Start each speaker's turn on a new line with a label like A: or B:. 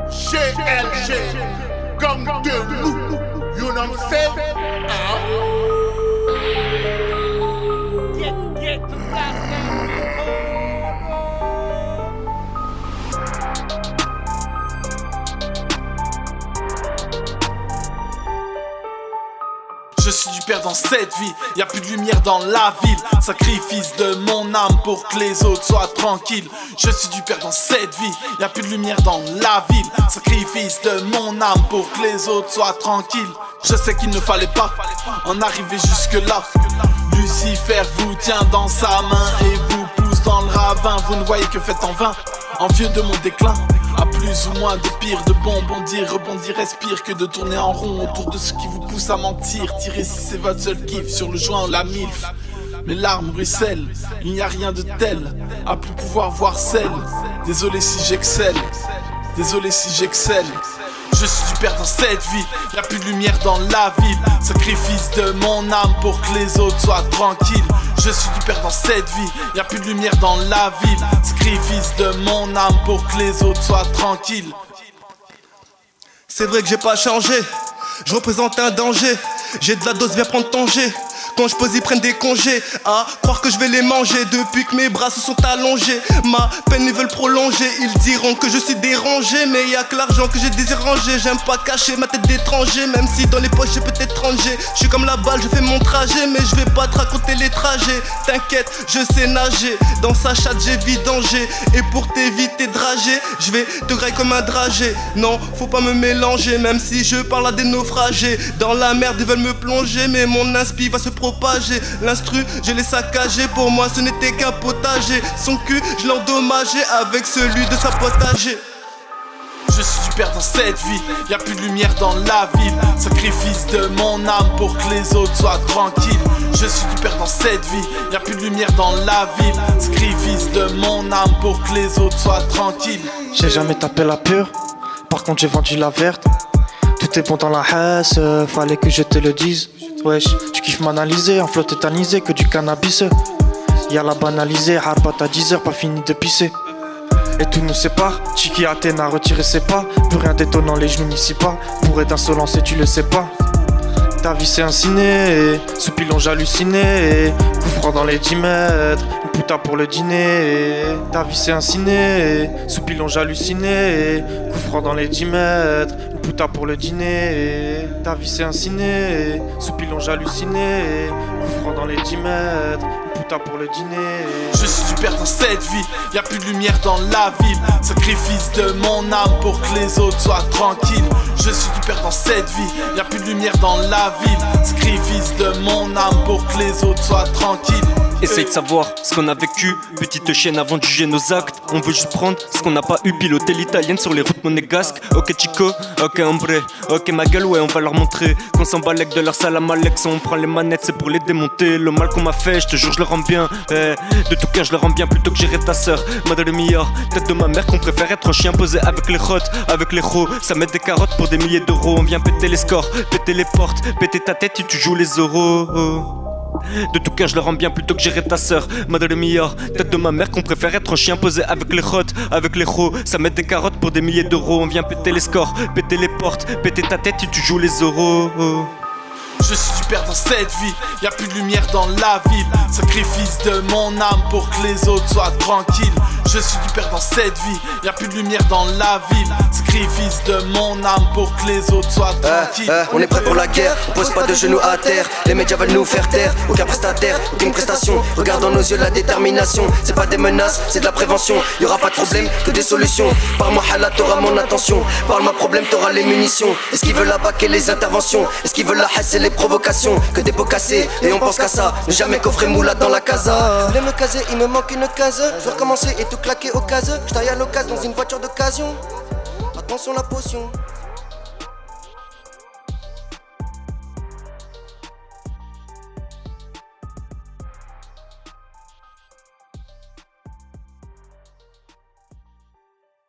A: GLG, gang de loup, you know what I'm saying?
B: Get to
C: Je suis du père dans cette vie, y'a plus de lumière dans la ville. Sacrifice de mon âme pour que les autres soient tranquilles. Je suis du père dans cette vie, y'a plus de lumière dans la ville. Sacrifice de mon âme pour que les autres soient tranquilles. Je sais qu'il ne fallait pas en arriver jusque là. Lucifer vous tient dans sa main et vous pousse dans le ravin. Vous ne voyez que faites en vain, envieux de mon déclin. À plus ou moins de pire, de bon bondir, rebondir, respire que de tourner en rond autour de ce qui vous pousse à mentir. Tirer si c'est votre seul kiff, sur le joint ou la milf. Mes larmes ruissellent, il n'y a rien de tel, à plus pouvoir voir celle. Désolé si j'excelle, désolé si j'excelle. Je suis du père dans cette vie, y'a plus de lumière dans la ville. Sacrifice de mon âme pour que les autres soient tranquilles. Je suis du père dans cette vie, y'a plus de lumière dans la ville. Sacrifice de mon âme pour que les autres soient tranquilles.
D: C'est vrai que j'ai pas changé, je représente un danger. J'ai de la dose, viens prendre ton jet. Quand je pose ils prennent des congés. À croire que je vais les manger depuis que mes bras se sont allongés. Ma peine ils veulent prolonger. Ils diront que je suis dérangé, mais y'a que l'argent que j'ai désarrangé. J'aime pas cacher ma tête d'étranger, même si dans les poches j'ai peut-être étranger. Je suis comme la balle, je fais mon trajet, mais je vais pas te raconter les trajets. T'inquiète, je sais nager. Dans sa chatte j'ai vidangé. Et pour t'éviter de rager, je vais te grailler comme un dragé. Non, faut pas me mélanger, même si je parle à des naufragés. Dans la merde ils veulent me plonger, mais mon inspi va se propager. L'instru, je l'ai saccagé. Pour moi ce n'était qu'un potager. Son cul, je l'ai endommagé avec celui de sa potager.
C: Je suis du père dans cette vie, y'a plus de lumière dans la ville. Sacrifice de mon âme pour que les autres soient tranquilles. Je suis du père dans cette vie, y'a plus de lumière dans la ville. Sacrifice de mon âme pour que les autres soient tranquilles.
E: J'ai jamais tapé la pure, par contre j'ai vendu la verte. Tout est bon dans la haisse, fallait que je te le dise. Wesh, tu kiffes m'analyser, en flotte tétanisé, que du cannabis. Y'a la banalisée, harbat à 10h, pas fini de pisser. Et tout nous sépare, Chiki Athènes a retiré ses pas. Plus rien d'étonnant, les genoux n'ici pas. Pour être insolent, et tu le sais pas. Ta vie c'est un ciné, sous pilon j'halluciné. Coup franc dans les 10 mètres, une putain pour le dîner. Ta vie c'est un ciné, sous pilon j'halluciné. Coup franc dans les 10 mètres, une putain pour le dîner. Ta vie c'est un ciné, sous pilon j'halluciné. Coup franc dans les 10 mètres, une putain pour le dîner.
C: Je suis du père dans cette vie, y'a plus de lumière dans la ville. Sacrifice de mon âme pour que les autres soient tranquilles. Je suis du père dans cette vie, y'a plus de lumière dans la ville. Sacrifice de mon âme pour que les autres soient tranquilles.
F: Essaye de savoir ce qu'on a vécu, petite chaîne avant de juger nos actes. On veut juste prendre ce qu'on n'a pas eu, piloter l'italienne sur les routes monégasques. Ok Chico, ok hombre, ok ma gueule, ouais on va leur montrer qu'on s'en bat de leur salam Alex. On prend les manettes, c'est pour les démonter. Le mal qu'on m'a fait, je te jure je le rends bien. De tout cœur je le rends bien plutôt que gérer ta sœur. Madre mia, tête de ma mère qu'on préfère être un chien posé avec les rottes, avec les ros. Ça met des carottes pour des milliers d'euros. On vient péter les scores, péter les portes, péter ta tête si tu joues les euros. De tout cœur je le rends bien plutôt que gérer ta sœur. Madre mia, tête de ma mère qu'on préfère être un chien posé avec les rottes, avec les ros. Ça met des carottes pour des milliers d'euros. On vient péter les scores, péter les portes, péter ta tête si tu joues les euros.
C: Je suis du père dans cette vie, y'a plus de lumière dans la ville. Sacrifice de mon âme pour que les autres soient tranquilles. Je suis du père dans cette vie, y'a plus de lumière dans la ville. Sacrifice de mon âme pour que les autres soient tranquilles.
G: On est prêt pour la guerre, on pose pas de genoux à terre. Les médias veulent nous faire taire, aucun prestataire, aucune prestation. Regarde dans nos yeux la détermination, c'est pas des menaces, c'est de la prévention. Y'aura pas de problème, que des solutions. Parle-moi halal, t'auras mon attention. Parle-moi problème, t'auras les munitions. Est-ce qu'ils veulent abaquer les interventions? Est-ce qu'ils veulent la hasse et les provocations? Que des pots cassés, et on pense qu'à ça. Ne jamais coffrer moula dans la casa. Je voulais me caser, il me manque une case. Je vais recommencer et tout claquer au case. Je taille à l'occasion dans une voiture d'occasion. Attention la potion.